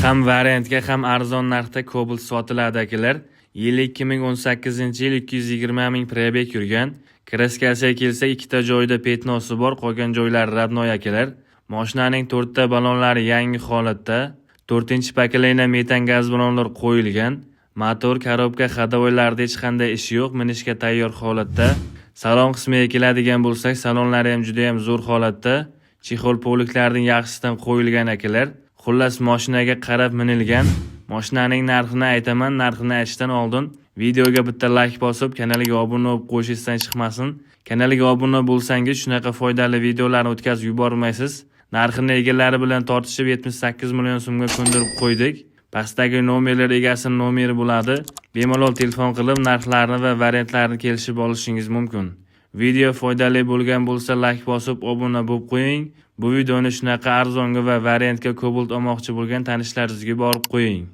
Ham variantga ham arzon narxda Cobalt sotiladi akalar. Yili 2018-yil 220 ming prebeg yurgan. Kraskasiga kelsa, ikkita joyida petnosi bor, qolgan joylari radnoy akalar. Mashinaning 4 ta ballonlari yangi holatda. 4-pakalina metan gaz ballonlar qo'yilgan. Motor, korobka, ходовойlarda hech qanday ishi yo'q, minishga tayyor holatda. Salon qismiga keladigan bo'lsak, salonlari ham juda ham zo'r holatda. Chexol poliklarning yaxshisidan qo'yilgan akalar. Xullas mashinaga qarab minilgan. Mashinaning narxini aytaman, narxini aytishdan oldin videoga bitta like bosib, kanaliga obuna bo'lib qo'yishingizdan chiqmasin. Kanaliga obuna bo'lsangiz shunaqa foydali videolarni o'tkazib yubormaysiz. Narxini egalari bilan tortishib 78 million so'mga ko'ndirib qo'ydik. Pastdagi nomerlar egasining nomeri bo'ladi. Bemalol telefon qilib narxlarni va variantlarni kelishib olishingiz mumkin. Video foydali bo'lgan bo'lsa like bosib obuna bo'lib qo'ying. Bu videoni shunaqa arzonga va variantga Cobalt olmoqchi bo'lgan tanishlaringizga borib qo'ying.